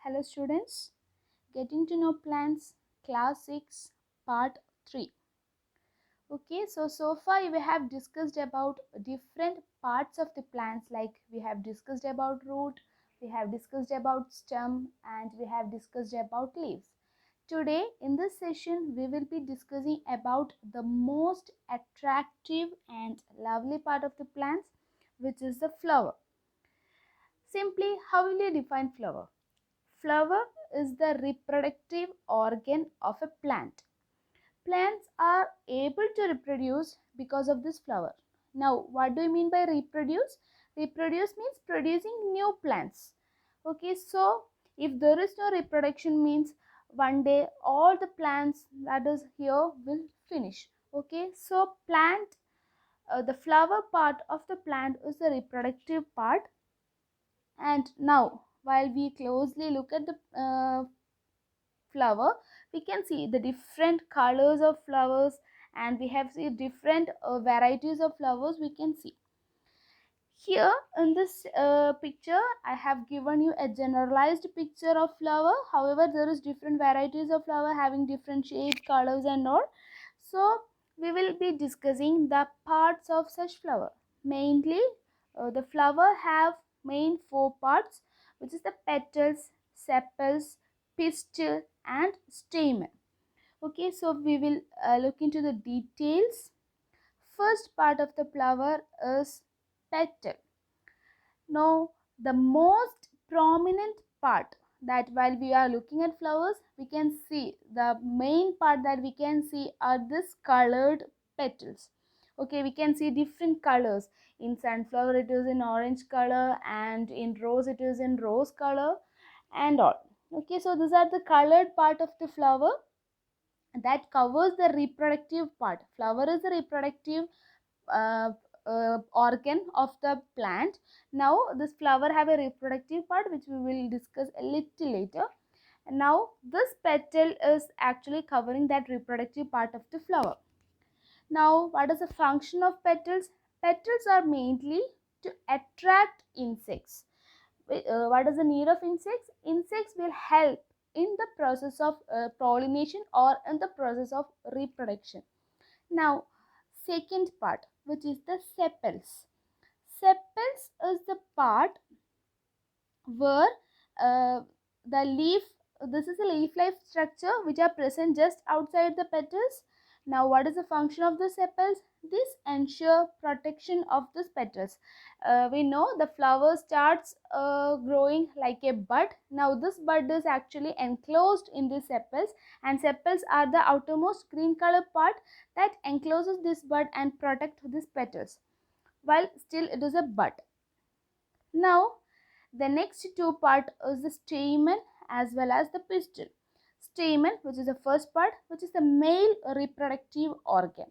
Hello students, getting to know plants, class 6, part 3. Okay, so far we have discussed about different parts of the plants, like we have discussed about root, we have discussed about stem, and we have discussed about leaves. Today in this session we will be discussing about the most attractive and lovely part of the plants, which is the flower. Simply, how will you define flower? Flower is the reproductive organ of a plant. Plants are able to reproduce because of this flower. Now, what do you mean by reproduce? Reproduce means producing new plants. Okay, so if there is no reproduction means one day all the plants that is here will finish. Okay, so the flower part of the plant is the reproductive part. And now, while we closely look at the flower, we can see the different colors of flowers, and we have see different varieties of flowers we can see. Here in this picture, I have given you a generalized picture of flower. However, there is different varieties of flower having different shape, colors and all. So, we will be discussing the parts of such flower. Mainly, the flower have main four parts, which is the petals, sepals, pistil and stamen. Okay, so we will look into the details. First part of the flower is petal. Now, the most prominent part, that while we are looking at flowers, we can see the main part that we can see are this colored petals. Okay, we can see different colors. In sunflower it is in orange color, and in rose it is in rose color and all. Okay, so these are the colored part of the flower that covers the reproductive part. Flower is the reproductive uh, organ of the plant. Now this flower have a reproductive part, which we will discuss a little later. Now this petal is actually covering that reproductive part of the flower. Now what is the function of petals? Petals are mainly to attract insects. What is the need of insects? Insects will help in the process of pollination or in the process of reproduction. Now, second part, which is the sepals. Sepals is the part where uh, the leaf, this is a leaf-like structure which are present just outside the petals. Now, what is the function of the sepals? This ensure protection of the petals. We know the flower starts growing like a bud. Now, this bud is actually enclosed in the sepals, and sepals are the outermost green color part that encloses this bud and protect these petals while still it is a bud. Now, the next two part is the stamen as well as the pistil. Stamen, which is the first part, which is the male reproductive organ.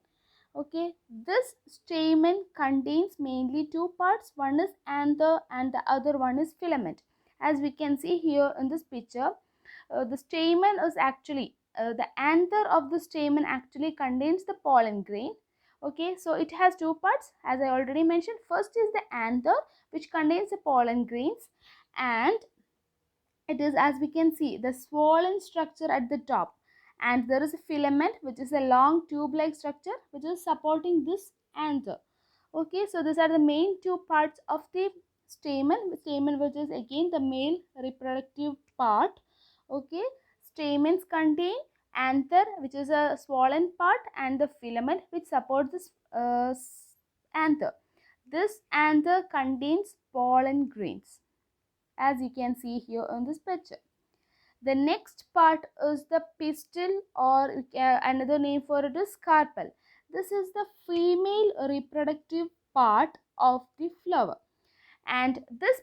Okay, this stamen contains mainly two parts. One is anther and the other one is filament. As we can see here in this picture, the stamen is actually the anther of the stamen actually contains the pollen grain. Okay, so it has two parts, as I already mentioned. First is the anther, which contains the pollen grains, and it is, as we can see, the swollen structure at the top, and there is a filament, which is a long tube like structure which is supporting this anther. Okay, so these are the main two parts of the stamen, which is again the male reproductive part. Okay, stamens contain anther, which is a swollen part, and the filament which supports this anther. This anther contains pollen grains, as you can see here on this picture. The next part is the pistil, or another name for it is carpel. This is the female reproductive part of the flower, and this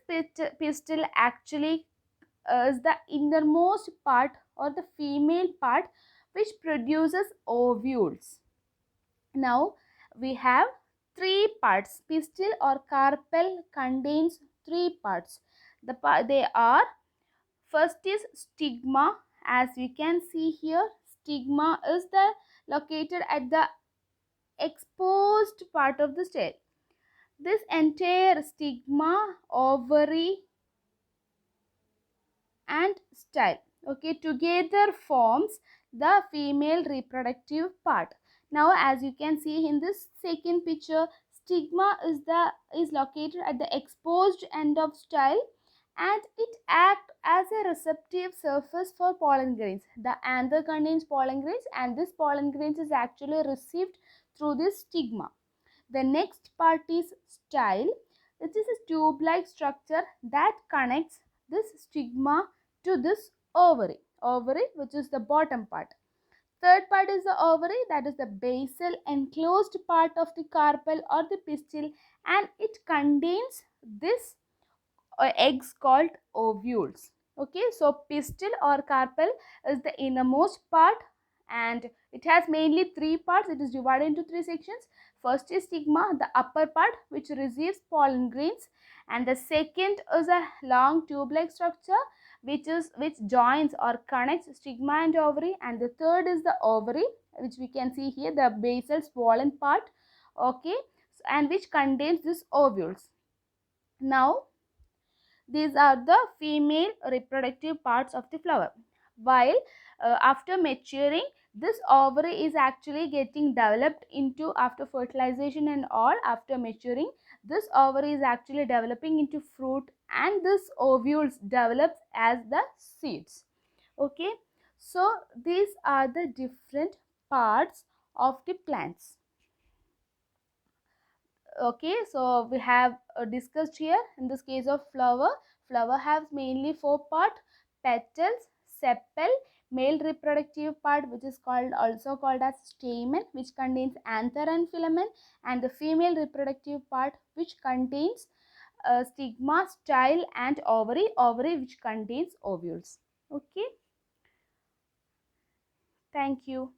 pistil actually is the innermost part or the female part which produces ovules. Now we have three parts. Pistil or carpel contains three parts. They are, first is stigma. As you can see here, stigma is the located at the exposed part of the stem. This entire stigma, ovary and style. Okay, together forms the female reproductive part. Now as you can see in this second picture, stigma is located at the exposed end of style, and it acts as a receptive surface for pollen grains. The anther contains pollen grains, and this pollen grains is actually received through this stigma. The next part is style. It is a tube-like structure that connects this stigma to this ovary, which is the bottom part. Third part is the ovary, that is the basal enclosed part of the carpel or the pistil, and it contains this eggs called ovules. Okay, so pistil or carpel is the innermost part, and it has mainly three parts. It is divided into three sections. First is stigma, the upper part, which receives pollen grains, and the second is a long tube-like structure which joins or connects stigma and ovary, and the third is the ovary, which we can see here, the basal swollen part. Okay, and which contains these ovules. Now these are the female reproductive parts of the flower. While after maturing, this ovary is actually getting developed into, after fertilization and all, after maturing, this ovary is actually developing into fruit, and this ovules develops as the seeds. Okay, so these are the different parts of the plants. Okay, so we have discussed here in this case of flower has mainly four part: petals, sepal, male reproductive part, which is also called as stamen, which contains anther and filament, and the female reproductive part, which contains stigma, style, and ovary, which contains ovules. Okay, thank you.